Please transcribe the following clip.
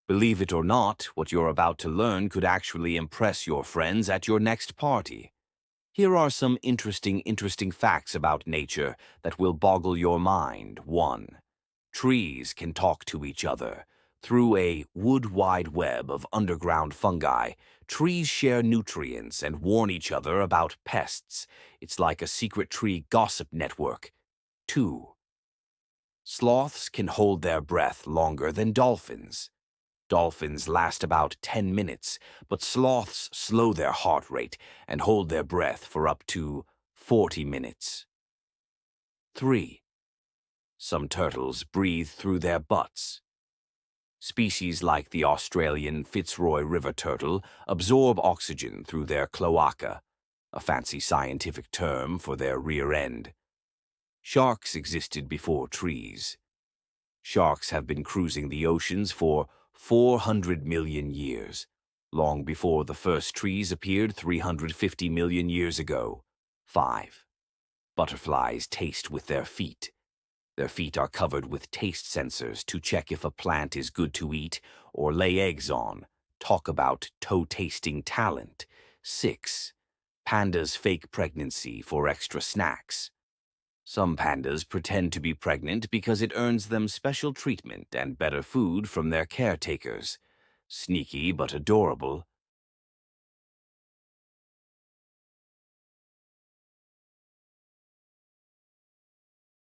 Believe it or not, what you're about to learn could actually impress your friends at your next party. Here are some interesting facts about nature that will boggle your mind. 1. Trees can talk to each other. Through a wood wide web of underground fungi, trees share nutrients and warn each other about pests. It's like a secret tree gossip network. 2. Sloths can hold their breath longer than dolphins. Dolphins last about 10 minutes, but sloths slow their heart rate and hold their breath for up to 40 minutes. 3. Some turtles breathe through their butts. Species like the Australian Fitzroy River turtle absorb oxygen through their cloaca, a fancy scientific term for their rear end. Sharks existed before trees. Sharks have been cruising the oceans for 400 million years, long before the first trees appeared 350 million years ago. 5. Butterflies taste with their feet. Their feet are covered with taste sensors to check if a plant is good to eat or lay eggs on. Talk about toe-tasting talent. 6. Pandas fake pregnancy for extra snacks. Some pandas pretend to be pregnant because it earns them special treatment and better food from their caretakers. Sneaky but adorable.